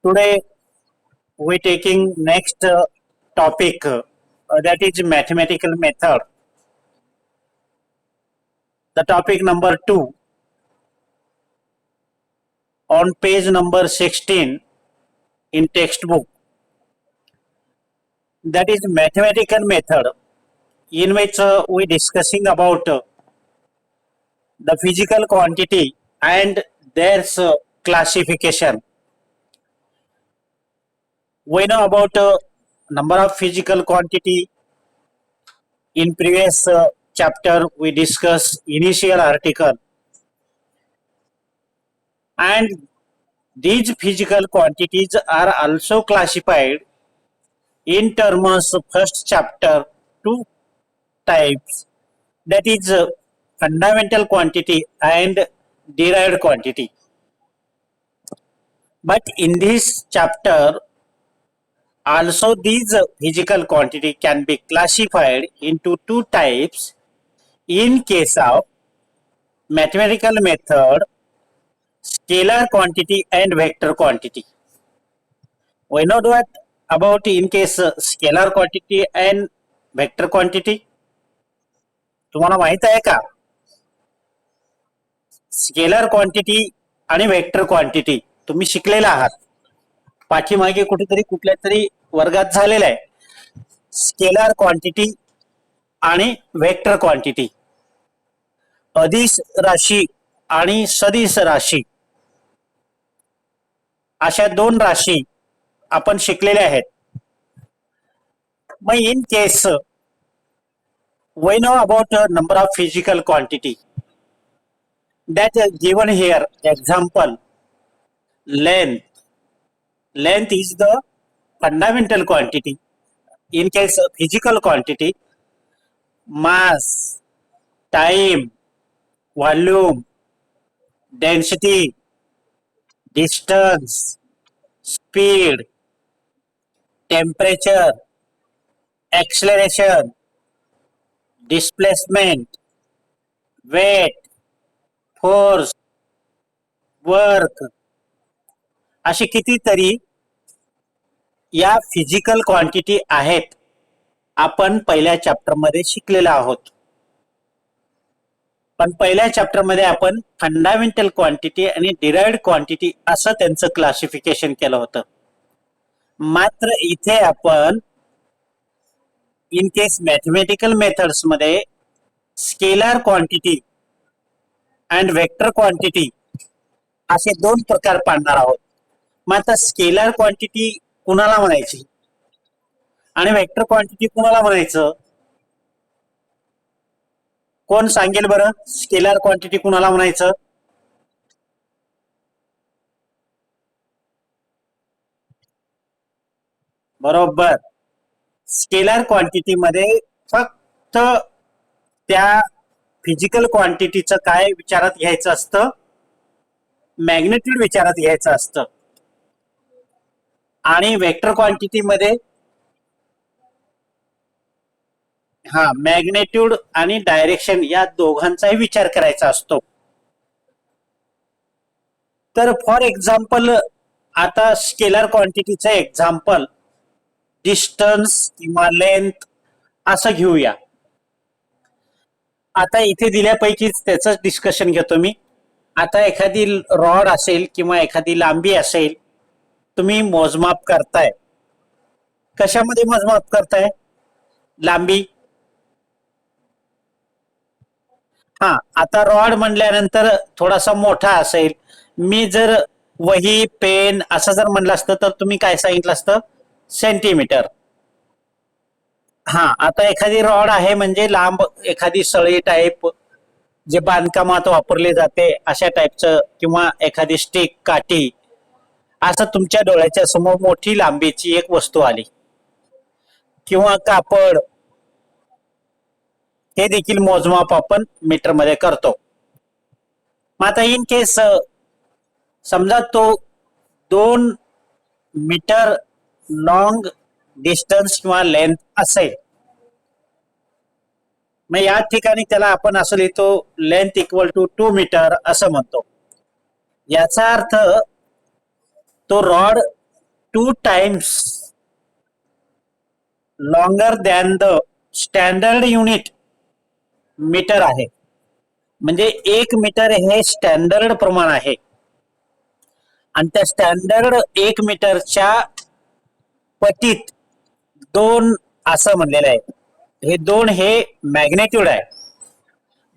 Today we taking next topic that is mathematical method. The topic number 2 on page number 16 in textbook, that is mathematical method, in which we discussing about the physical quantity and their classification. We know about number of physical quantity. In previous chapter we discussed initial article, and these physical quantities are also classified in terms of first chapter two types, that is fundamental quantity and derived quantity. But in this chapter also these physical quantity can be classified into two types in case of mathematical method: scalar quantity and vector quantity. We know what about in case scalar quantity and vector quantity. तुम्हाला माहित आहे का? Scalar quantity आणि vector quantity तुम्ही शिकलेला आहात, पाठीमागे कुठेतरी कुठल्या तरी वर्गात झालेला आहे. स्केलर क्वांटिटी आणि वेक्टर क्वांटिटी, अदिश राशी आणि सदिश राशी अशा दोन राशी आपण शिकलेल्या आहेत. मग in case we know about number of physical quantity that given here. Example, length is the fundamental quantity in case of physical quantity. Mass, time, volume, density, distance, speed, temperature, acceleration, displacement, weight, force, work, अशी कितीतरी या physical quantity आहेत. आपण पहिल्या chapter मध्ये शिकलेला आहोत. पण पहिल्या चॅप्टर मध्ये आपण फंडामेंटल क्वांटिटी आणि डिराइव्ड क्वांटिटी असं त्यांचं क्लासिफिकेशन केलं होतं. मात्र इथे आपण इन केस मॅथमॅटिकल मेथड्स मध्ये scalar quantity and vector quantity असे दोन प्रकार पाहणार आहोत. मग आता स्केलर क्वांटिटी कुणाला म्हणायची आणि वेक्टर क्वांटिटी कुणाला म्हणायचं? कोण सांगेल बरं? स्केलर क्वांटिटी कुणाला म्हणायचं? बरोबर, स्केलर क्वांटिटी मध्ये फक्त त्या फिजिकल क्वांटिटीचं काय विचारात घ्यायचं असतं? मॅग्नेट्यूड विचारात घ्यायचं असतं. आणि वेक्टर क्वांटिटी मध्ये मॅग्नेट्यूड आणि डायरेक्शन या दोघांचाही विचार करायचा असतो. तर फॉर एक्झाम्पल आता स्केलर क्वांटिटीचं एक्झाम्पल डिस्टन्स किंवा लेंथ असं घेऊया. आता इथे दिल्यापैकीच त्याच डिस्कशन घेतो मी. आता एखादी रॉड असेल किंवा एखादी लांबी असेल, तुम्ही मोजमाप करताय. कशामध्ये मोजमाप करताय? लांबी. आता रॉड म्हणल्यानंतर थोडासा मोठा असेल. मी जर वही पेन असं जर म्हणलं असतं तर तुम्ही काय सांगितलं असतं? सेंटीमीटर. आता एखादी रॉड आहे म्हणजे लांब एखादी सळी टाईप जे बांधकामात वापरले जाते अशा टाईपचं, किंवा एखादी स्टिक, काठी, असं तुमच्या डोळ्याच्या समोर मोठी लांबीची एक वस्तू आली, किंवा कापड, हे देखील मोजमाप आपण मीटर मध्ये करतो. मग आता इन केस समजा तो 2 मीटर लॉंग डिस्टन्स किंवा लेंथ असेल, मग या ठिकाणी त्याला आपण असं लिहितो लेंथ इक्वल टू 2 मीटर असं म्हणतो. याचा अर्थ तो rod 2 times longer than the standard unit metre आहे. म्हणजे 1 मीटर हे स्टँडर्ड प्रमाण आहे आणि त्या स्टँडर्ड 1 मीटरच्या पटीत 2 असं म्हणलेलं आहे. हे 2 हे मॅग्नेट्यूड आहे.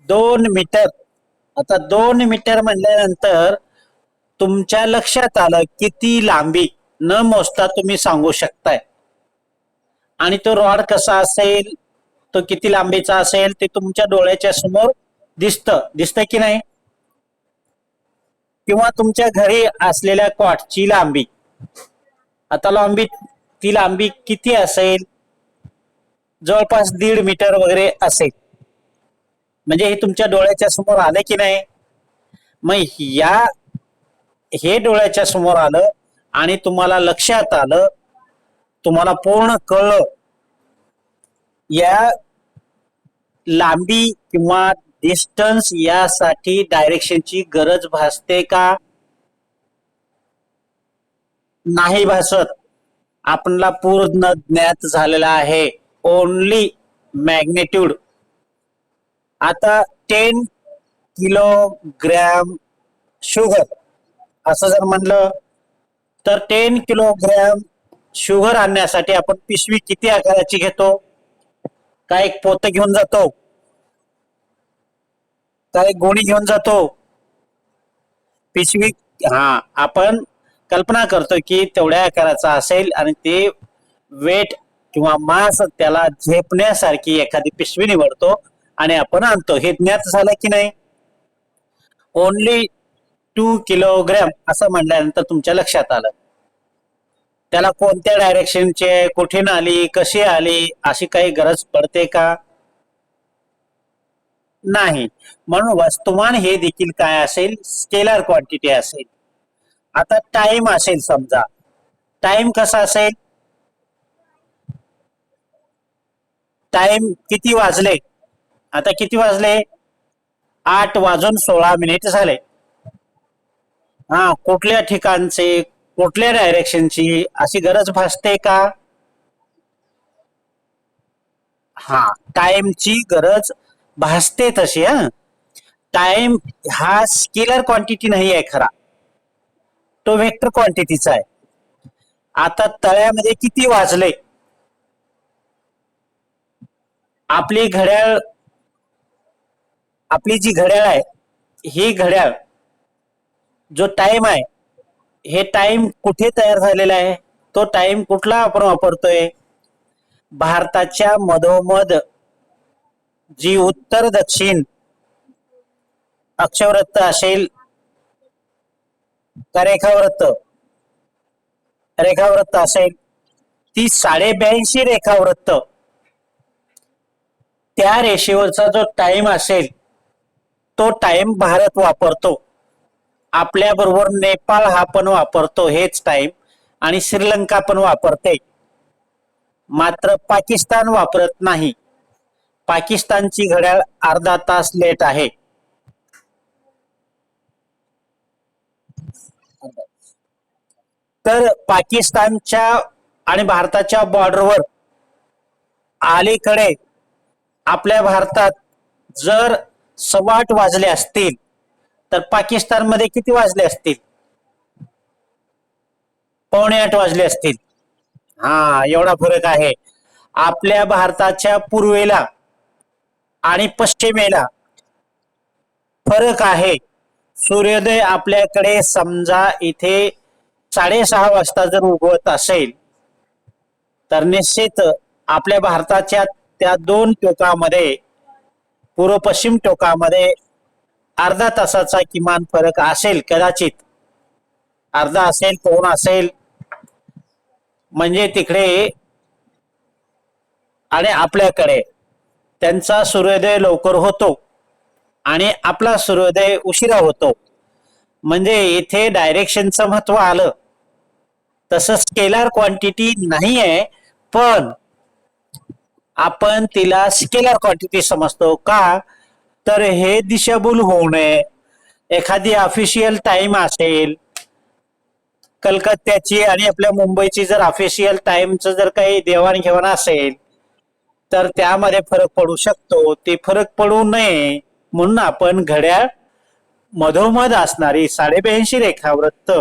2 मीटर. आता 2 मीटर म्हणल्यानंतर तुमच्या लक्षात आलं किती लांबी न मोजता तुम्ही सांगू शकताय. आणि तो रॉड कसा असेल, तो किती लांबीचा असेल ते तुमच्या डोळ्याच्या समोर दिसतं की नाही. किंवा तुमच्या घरी असलेल्या कॉटची लांबी. आता ती लांबी किती असेल, जवळपास 1.5 मीटर वगैरे असेल. म्हणजे हे तुमच्या डोळ्याच्या समोर आलं की नाही. मग हे डोळ्याच्या समोर आलं आणि तुम्हाला लक्षात आलं, तुम्हाला पूर्ण कळलं, या लांबी किंवा डिस्टन्स यासाठी डायरेक्शनची गरज भासते का. नाही भासत. आपल्याला पूर्ण ज्ञात झालेला आहे ओनली मॅग्नेट्यूड. आता 10 किलोग्रॅम शुगर असं जर म्हणलं तर 10 किलोग्रॅम शुगर आणण्यासाठी आपण पिशवी किती आकाराची घेतो. का एक पोतं घेऊन जातो, का एक गोणी घेऊन जातो. पिशवी आपण कल्पना करतो की तेवढ्या आकाराचा असेल आणि ते वेट किंवा मास त्याला झेपण्यासारखी एखादी पिशवी निवडतो आणि आपण आणतो. हे ज्ञात झालं की नाही. ओनली 2 किलोग्रॅम असं म्हणल्यानंतर तुमच्या लक्षात आलं. त्याला कोणत्या डायरेक्शनचे, कुठून आली, कशी आली अशी काही गरज पडते का. नाही. म्हणून वस्तुमान हे देखील काय असेल, स्केलर क्वांटिटी असेल. आता टाइम असेल समजा. टाइम कसा असेल. टाइम किती वाजले. आता किती वाजले, 8:16 झाले. कुठल्या ठिकाणचे, कुठल्या डायरेक्शनची अशी गरज भासते का. टाइमची गरज भासते तशी. टाइम हा स्केलर क्वांटिटी नाही आहे खरा, तो वेक्टर क्वांटिटीचा आहे. आता तळ्यामध्ये किती वाजले. आपली जी घड्याळ आहे, ही घड्याळ जो टाइम आहे, हे टाइम कुठे तयार झालेला आहे. तो टाइम कुठला आपण वापरतोय. भारताच्या मधोमध जी उत्तर दक्षिण अक्षवृत्त असेल का रेखावृत्त असेल, ती 82.5 रेखावृत्त, त्या रेषेवरचा जो टाइम असेल तो टाइम भारत वापरतो. आपल्या बरोबर नेपाळ हा पण वापरतो हेच टाइम, आणि श्रीलंका पण वापरते. मात्र पाकिस्तान वापरत नाही. पाकिस्तानची घड्याळ अर्धा तास लेट आहे. तर पाकिस्तानच्या आणि भारताच्या बॉर्डरवर अलीकडे आपल्या भारतात जर 8:15 वाजले असतील तर पाकिस्तानमध्ये किती वाजले असतील. 7:45 वाजले असतील. एवढा फरक आहे. आपल्या भारताच्या पूर्वेला आणि पश्चिमेला फरक आहे. सूर्योदय आपल्याकडे समजा इथे 6:30 वाजता जर उगवत असेल तर निश्चित आपल्या भारताच्या त्या 2 टोकामध्ये, पूर्व पश्चिम टोकामध्ये अर्धा तासाचा किमान फरक असेल. कदाचित अर्धा असेल, 2 असेल. म्हणजे तिकडे आणि आपल्याकडे त्यांचा सूर्योदय लवकर होतो आणि आपला सूर्योदय उशिरा होतो. म्हणजे इथे डायरेक्शनचं महत्व आलं. तसं स्केलर क्वांटिटी नाही आहे, पण आपण तिला स्केलर क्वांटिटी समजतो का. तर हे दिशाभूल होऊ नये. एखादी ऑफिशियल टाइम असेल, कलकत्त्याची आणि आपल्या मुंबईची जर ऑफिशियल टाइमचं जर काही देवाणघेवाण असेल तर त्यामध्ये फरक पडू शकतो. ते फरक पडू नये म्हणून आपण घड्याळ मधोमध असणारी 82.5 रेखावृत्त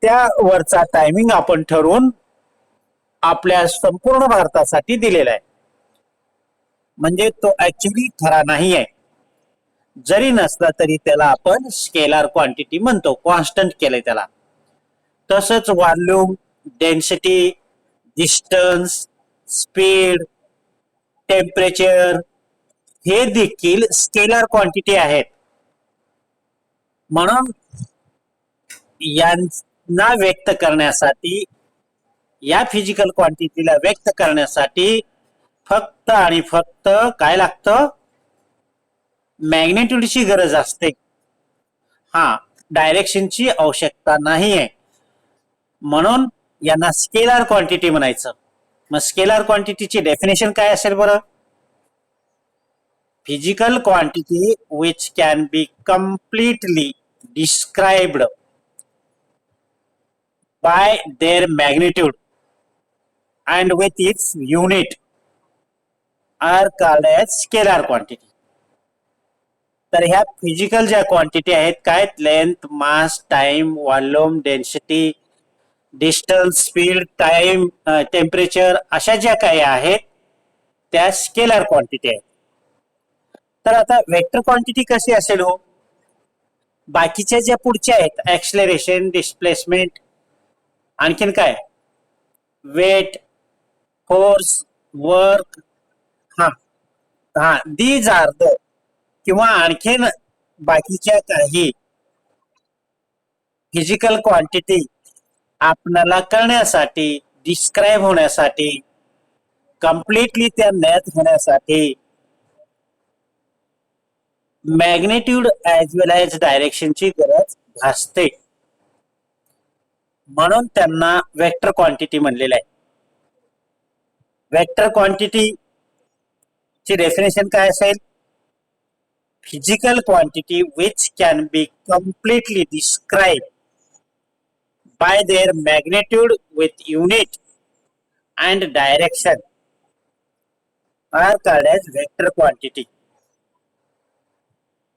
त्यावरचा टायमिंग आपण ठरवून आपल्या संपूर्ण भारतासाठी दिलेला आहे. म्हणजे तो ऍक्च्युली खरा नाही आहे. जरी नसला तरी त्याला आपण स्केलार क्वांटिटी म्हणतो, कॉन्स्टंट केलंय त्याला. तसंच volume, density, distance, speed, temperature हे देखील स्केलार क्वांटिटी आहेत. म्हणून यांना व्यक्त करण्यासाठी, या फिजिकल क्वांटिटीला व्यक्त करण्यासाठी फक्त आणि फक्त काय लागतं? मॅग्नेट्यूडची गरज असते. हा, डायरेक्शनची आवश्यकता नाहीये. म्हणून यांना स्केलार क्वांटिटी म्हणायचं. मग स्केलार क्वांटिटीची डेफिनेशन काय असेल बरं? Physical quantity which can be completely described by their magnitude and with its unit are called as scalar quantity. तर ह्या फिजिकल ज्या क्वांटिटी आहेत काय, length, mass, time, volume, density, distance, speed, time, temperature अशा ज्या काही आहेत त्या स्केलर क्वांटिटी आहेत. तर आता वेक्टर क्वांटिटी कशी असेल हो? बाकीच्या ज्या पुढच्या आहेत, ऍक्सलरेशन, डिस्प्लेसमेंट, आणखीन काय, वेट, फोर्स, वर्क, हा हा दीज आर द, किंवा आणखीन बाकीच्या काही फिजिकल क्वांटिटी आपल्याला कळण्यासाठी, डिस्क्राईब होण्यासाठी, कम्प्लिटली त्या ज्ञात होण्यासाठी मॅग्नेट्यूड ऍज वेल एज डायरेक्शनची गरज भासते. म्हणून त्यांना वेक्टर क्वांटिटी म्हणलेलं आहे. वेक्टर क्वांटिटी ची डेफिनेशन काय असेल? Physical quantity which can be completely describe by their magnitude with unit and direction are called as vector quantity.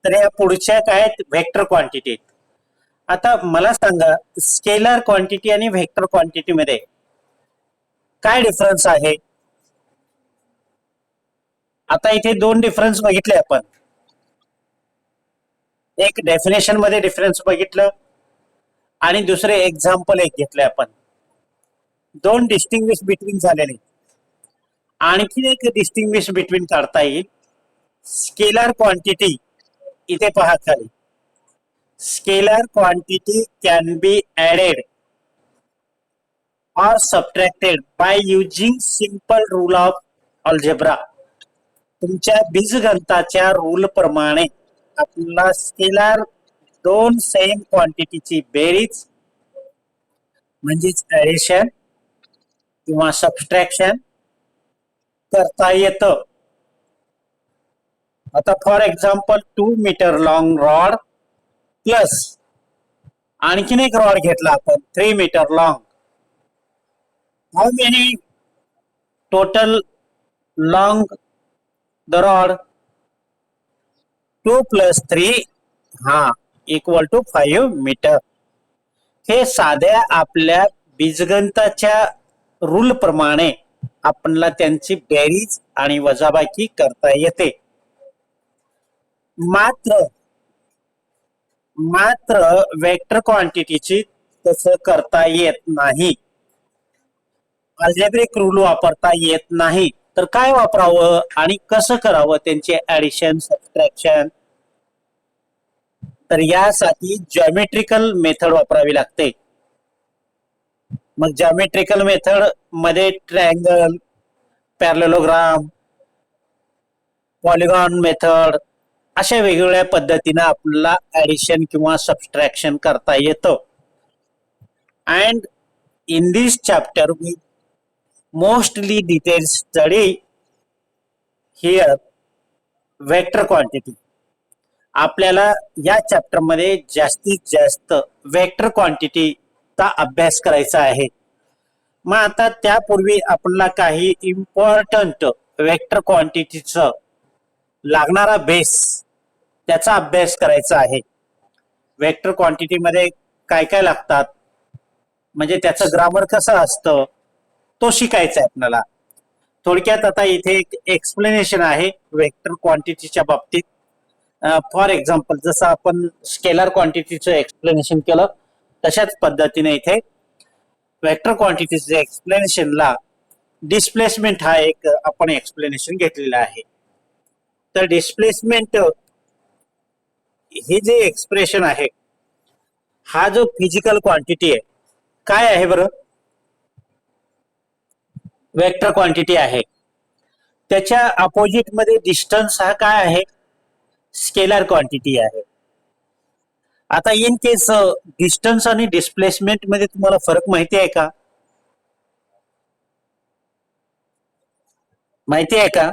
तर या पुढच्या काय वेक्टर क्वांटिटी. आता मला सांगा, स्केलर क्वांटिटी आणि व्हेक्टर क्वांटिटी मध्ये काय डिफरन्स आहे? आता इथे दोन डिफरन्स बघितले आपण. एक डेफिनेशन मध्ये डिफरन्स बघितलं आणि दुसरे एक्झाम्पल एक घेतले आपण. दोन डिस्टिंग्विश बिटवीन झालेले. आणखी एक डिस्टिंग्विश बिटवीन काढता येईल. स्केलर क्वांटिटी इथे पहा खाली. Scalar quantity can be added or subtracted by using simple rule of algebra. तुमच्या बीजगणिताच्या रूल प्रमाणे आपल्याला स्केलर दोन सेम क्वांटिटीची बेरीज म्हणजेच ऍडिशन किंवा सबस्ट्रॅक्शन करता येतं. आता for example 2 metre long rod plus आणखीन एक रॉड घेतला आपण 3 metre long. How many total long the rod? 2 + 3 = 5 metre. हे साध्या आपल्या बीजगणिताच्या रूल प्रमाणे आपल्याला त्यांची बेरीज आणि वजाबाकी करता येते. मात्र वेक्टर क्वांटिटीची तसं करता येत नाही. अल्जेब्रिक रूल वापरता येत नाही. तर काय वापरावं आणि कसं करावं त्यांचे ऍडिशन, सबट्रॅक्शन? तर यासाठी जॉमेट्रिकल मेथड वापरावी लागते. मग जॉमेट्रिकल मेथड मध्ये ट्रायंगल, पॅरलेलोग्राम, पॉलिगॉन मेथड अशा वेगवेगळ्या पद्धतीने आपल्याला ऍडिशन किंवा सबट्रॅक्शन करता येतं. And in this chapter we mostly detail study here vector quantity. आपल्याला या चॅप्टर मध्ये जास्तीत जास्त वेक्टर क्वांटिटीचा अभ्यास करायचा आहे. मग आता त्यापूर्वी आपल्याला काही इम्पॉर्टंट वेक्टर क्वांटिटीचं लागणारा बेस त्याचा अभ्यास करायचा आहे. वेक्टर क्वांटिटी मध्ये काय काय लागतात, म्हणजे त्याचं ग्रामर कसं असतं तो शिकायचा आहे आपल्याला. थोडक्यात आता इथे एक एक्सप्लेनेशन आहे वेक्टर क्वांटिटीच्या बाबतीत. फॉर एक्झाम्पल जसं आपण स्केलर क्वांटिटीचं एक्सप्लेनेशन केलं तशाच पद्धतीने इथे वेक्टर क्वांटिटीच्या एक्सप्लेनेशनला डिस्प्लेसमेंट हा एक आपण एक्सप्लेनेशन घेतलेला आहे. तर डिस्प्लेसमेंट हे जे एक्सप्रेशन आहे हा जो फिजिकल क्वांटिटी आहे काय आहे बरं, वेक्टर क्वांटिटी आहे. त्याच्या अपोजिट मध्ये डिस्टन्स हा काय आहे, स्केलर क्वांटिटी आहे. आता इन केस डिस्टन्स आणि डिस्प्लेसमेंट मध्ये तुम्हाला फरक माहिती आहे का, माहिती आहे का?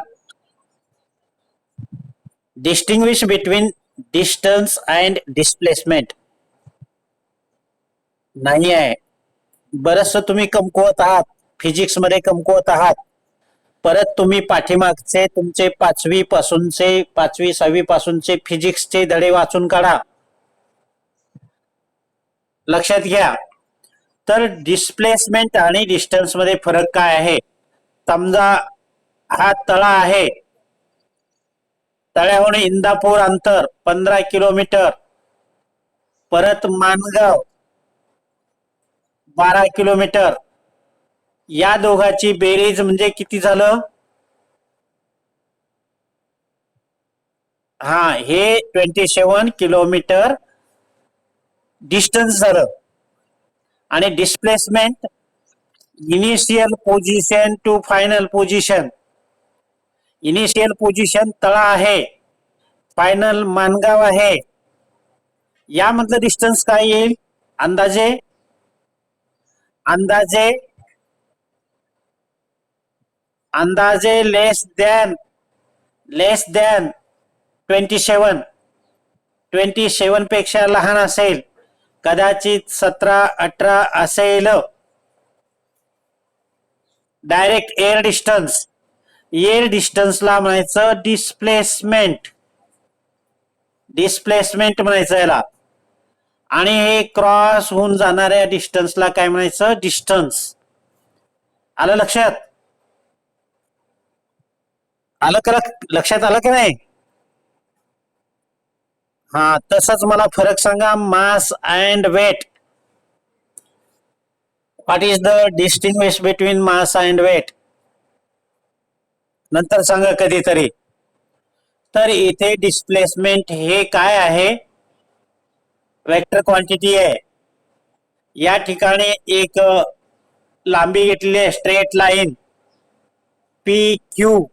Distinguish between distance and displacement नाही आहे. बरंचसं तुम्ही कमकुवत आहात, फिजिक्स मध्ये कमकुवत आहात. परत तुम्ही पाठीमागचे तुमचे 5वी पासूनचे 5वी 6वी पासूनचे फिजिक्सचे धडे वाचून काढा. लक्षात घ्या. तर डिस्प्लेसमेंट आणि डिस्टन्स मध्ये फरक काय आहे. समजा हा तळा आहे, तळ्याहून इंदापूर अंतर 15 किलोमीटर, परत माणगाव 12 किलोमीटर. या दोघांची बेरीज म्हणजे किती झालं, हा हे 27 किलोमीटर डिस्टन्स झालं. आणि displacement initial position to final position, initial position तळा आहे, फायनल मानगाव आहे. यामधलं डिस्टन्स काय येईल, अंदाजे अंदाजे अंदाजे लेस दॅन 27 पेक्षा लहान असेल, कदाचित 17-18 असेल. डायरेक्ट एअर डिस्टन्सला म्हणायचं डिस्प्लेसमेंट, डिस्प्लेसमेंट म्हणायचं याला. आणि हे क्रॉस होऊन जाणाऱ्या डिस्टन्सला काय म्हणायचं, डिस्टन्स. आलं लक्षात, आलं का, लक्षात आलं की नाही. हा तसंच मला फरक सांगा, mass and weight. What is the distinguish between mass and weight, नंतर सांगा कधीतरी. तर इथे डिस्प्लेसमेंट हे काय आहे, वेक्टर क्वांटिटी आहे. या ठिकाणी एक लांबी घेतलेली आहे, straight line P Q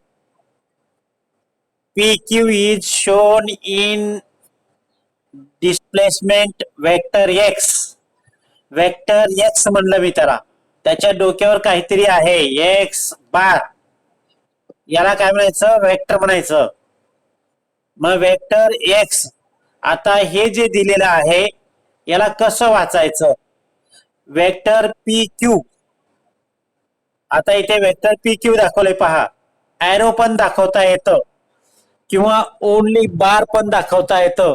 is shown in displacement vector x. Vector x म्हणलं मी त्याला, त्याच्या डोक्यावर काहीतरी आहे एक्स बार, याला काय म्हणायचं, वेक्टर म्हणायचं. मग वेक्टर एक्स, आता हे जे दिलेलं आहे याला कसं वाचायचं, वेक्टर पी क्यू. आता इथे वेक्टर पी क्यू दाखवले पहा, ॲरो पण दाखवता येतं किंवा ओनली बार पण दाखवता येतं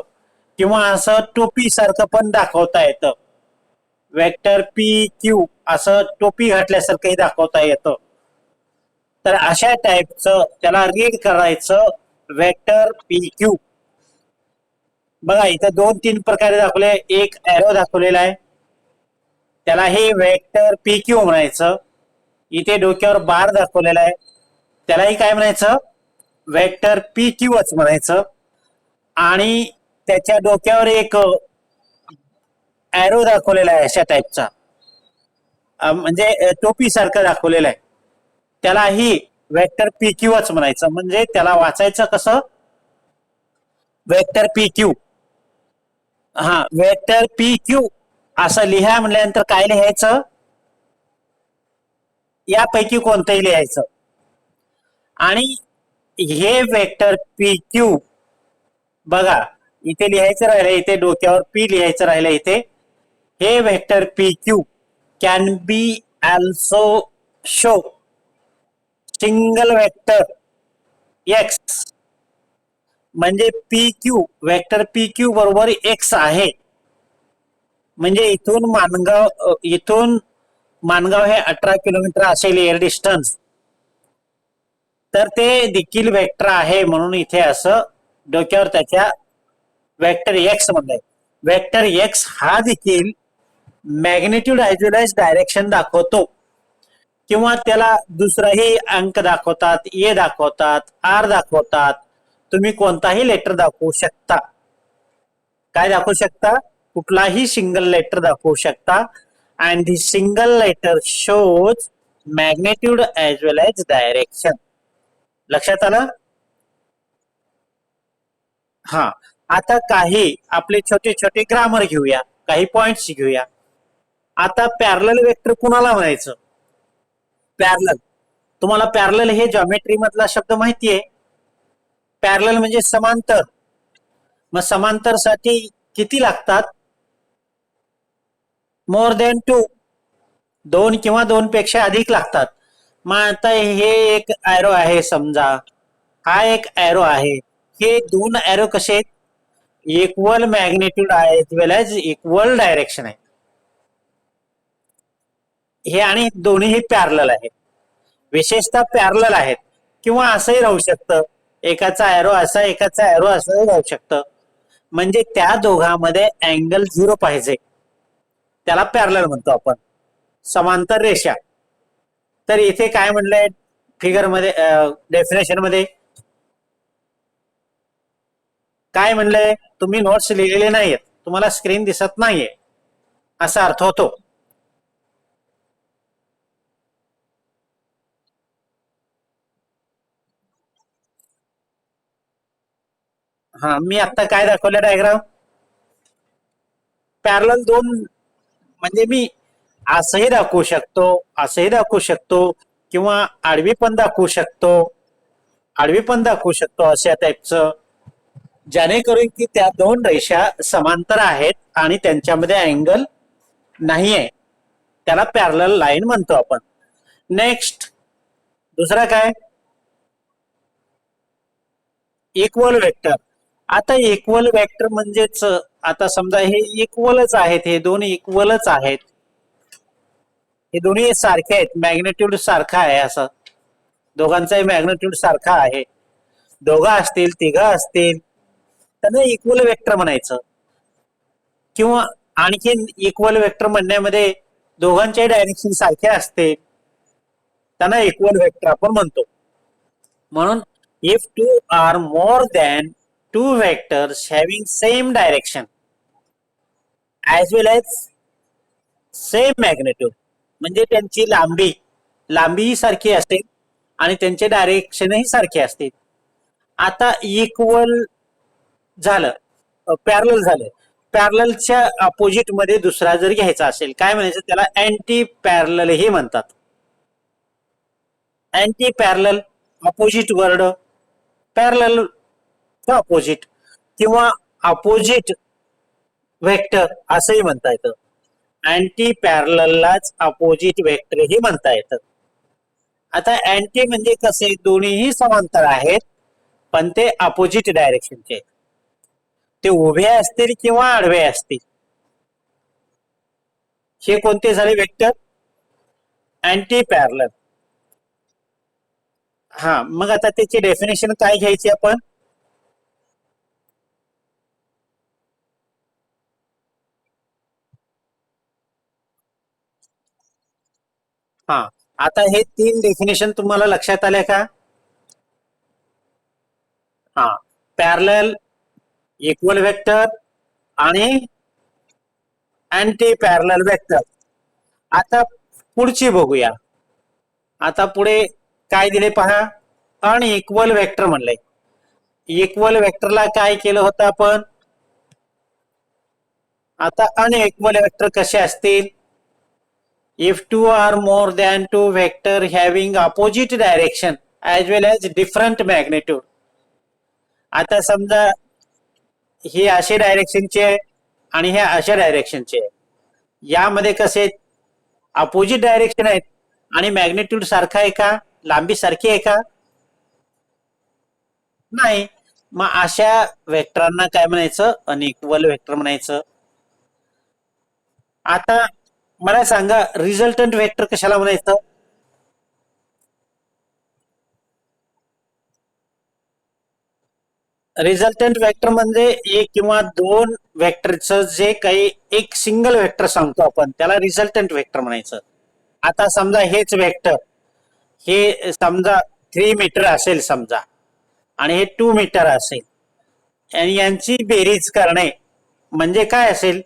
किंवा असं टोपी सारखं पण दाखवता येतं. वेक्टर पी क्यू असं टोपी घातल्यासारखंही दाखवता येतं. तर अशा टाईपचं त्याला रीड करायचं वेक्टर पी क्यू. बघा इथं 2-3 प्रकारे दाखवले, एक ॲरो दाखवलेला आहे त्याला हे वेक्टर पी क्यू म्हणायचं. इथे डोक्यावर बार दाखवलेला आहे त्यालाही काय म्हणायचं, वेक्टर पी क्यूच म्हणायचं. आणि त्याच्या डोक्यावर एक ॲरो दाखवलेला आहे अशा टाईपचा, म्हणजे टोपी सारखं दाखवलेलं आहे, त्यालाही वेक्टर पी क्यूच म्हणायचं. म्हणजे त्याला वाचायचं कसं, वेक्टर पी क्यू. हा वेक्टर पी क्यू असं लिहा म्हणल्यानंतर काय लिहायचं, यापैकी कोणतंही लिहायचं. आणि हे वेक्टर पी क्यू बघा इथे लिहायचं राहिलं, इथे डोक्यावर पी लिहायचं राहिलं. इथे हे vector P Q can be also show single vector X. म्हणजे P Q vector P Q बरोबर एक्स आहे. म्हणजे इथून माणगाव हे 18 किलोमीटर असेल एअर डिस्टन्स, तर ते देखील वेक्टर आहे. म्हणून इथे असं डोक्यावर त्याच्या वेक्टर एक्स म्हणलंय. वेक्टर एक्स हा देखील magnitude as well as direction दाखवतो, किंवा त्याला दुसराही अंक दाखवतात, ए दाखवतात, आर दाखवतात. तुम्ही कोणताही लेटर दाखवू शकता. काय दाखवू शकता? कुठलाही सिंगल लेटर दाखवू शकता. And the single letter shows magnitude as well as direction. लक्षात आलं? हा. आता काही आपले छोटे छोटे ग्रामर घेऊया, काही पॉइंट्स घेऊया. आता पॅरलल वेक्टर कुणाला म्हणायचं? पॅरलल. तुम्हाला पॅरलल हे जॉमेट्री मधला शब्द माहितीये. पॅरलल म्हणजे समांतर. मग समांतर साठी किती लागतात? More than two. दोन किंवा दोन पेक्षा अधिक लागतात. मग आता हे एक एरो आहे समजा, हा एक एरो आहे. हे दोन एरो कसे आहेत? इक्वल मॅग्नेट्यूड आहे, वेल एज इक्वल डायरेक्शन आहे. हे आणि दोन्ही पॅरलल आहेत. विशेषतः पॅरलल आहेत. किंवा असंही राहू शकतं, एकाचा एरो असा, एकाचा एरो असंही राहू शकतं. म्हणजे त्या दोघांमध्ये अँगल 0 पाहिजे, त्याला पॅरलल म्हणतो आपण, समांतर रेषा. तर इथे काय म्हणलंय फिगर मध्ये, डेफिनेशन मध्ये काय म्हणलंय? तुम्ही नोट्स लिहिलेले नाहीयेत, तुम्हाला स्क्रीन दिसत नाहीये, असा अर्थ होतो. हा, मी आता काय दाखवलं डायग्राम? पॅरलल दोन. म्हणजे मी असंही दाखवू शकतो, असंही दाखवू शकतो, किंवा आडवी पण दाखवू शकतो, आडवी पण दाखवू शकतो, अशा टाईपचं, जेणेकरून की त्या दोन रेषा समांतर आहेत आणि त्यांच्यामध्ये अँगल नाहीये, त्याला पॅरलल लाईन म्हणतो आपण. नेक्स्ट दुसरा काय? Equal vector. आता इक्वल वेक्टर म्हणजेच, आता समजा हे इक्वलच आहेत, हे दोन इक्वलच आहेत, हे दोन्ही सारखे आहेत, मॅग्नेट्यूड सारखा आहे, असं दोघांचाही मॅग्नेट्यूड सारखा आहे. दोघं असतील, तिघं असतील, त्यांना इक्वल वेक्टर म्हणायचं. किंवा आणखी इक्वल वेक्टर म्हणण्यामध्ये दोघांच्याही डायरेक्शन सारखे असते, त्यांना इक्वल वेक्टर आपण म्हणतो. म्हणून if two or more than two vectors having same direction as well as same magnitude, म्हणजे त्यांची लांबीही सारखी असते आणि त्यांचे डायरेक्शनही सारखे असते. आता इक्वल झालं, पॅरलल झालं. पॅरललच्या अपोजिट मध्ये दुसरा जर घ्यायचा असेल, काय म्हणायचं त्याला? अँटी पॅरलल हे म्हणतात. Anti parallel, opposite word, parallel opposite, किंवा अपोजिट वेक्टर असंही म्हणता येतं. अँटी पॅरलललाच अपोजिट वेक्टर ही म्हणता येतं. आता अँटी म्हणजे कसे? दोन्हीही समांतर आहेत, पण ते अपोजिट डायरेक्शनचे, ते उभे असतील किंवा आडवे असतील. हे कोणते झाले वेक्टर? Anti parallel. हा, मग आता त्याची डेफिनेशन काय घ्यायची आपण? हा, आता हे तीन डेफिनेशन तुम्हाला लक्षात आल्या का? हा, पॅरलल, इक्वल वेक्टर आणि अँटी पॅरलल वेक्टर. आता पुढची बघूया. आता पुढे काय दिले पहा? Unequal vector म्हणलंय. इक्वल वेक्टरला काय केलं होतं आपण? आता अनइक्वल वेक्टर कसे असतील? If two or more than two vector having opposite direction as well as different magnitude. आता समजा ही अशी डायरेक्शनची आहे आणि हे अशा डायरेक्शनचे आहे. यामध्ये कसे अपोजिट डायरेक्शन आहेत आणि मॅग्नेट्यूड सारखा आहे का, लांबी सारखी आहे का, नाही. मग अशा वेक्टरांना काय म्हणायचं, अनइक्वल वेक्टर म्हणायचं. आता मला सांगा रिझल्टंट वेक्टर कशाला म्हणायचं. रिझल्टंट वेक्टर म्हणजे एक किंवा दोन वेक्टरचं जे काही एक सिंगल वेक्टर सांगतो आपण त्याला रिझल्टंट वेक्टर म्हणायचं. आता समजा हेच वेक्टर हे समजा 3 मीटर असेल समजा आणि हे 2 मीटर असेल आणि यांची बेरीज करणे म्हणजे काय असेल,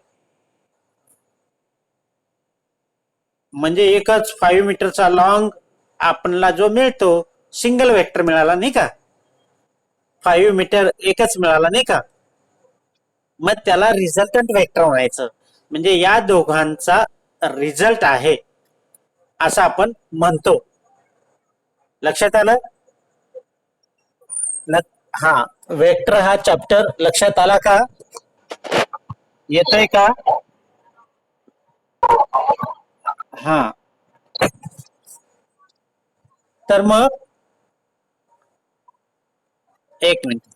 म्हणजे एकच 5 मीटरचा लॉंग आपल्याला जो मिळतो सिंगल वेक्टर मिळाला नाही का, 5 मीटर एकच मिळाला नाही का, मग त्याला रिझल्टंट वेक्टर म्हणायचं. म्हणजे या दोघांचा रिझल्ट आहे असं आपण म्हणतो. लक्षात आलं. हा, वेक्टर हा चॅप्टर लक्षात आला का, येतोय का. हा, तर मग एक मिनिट.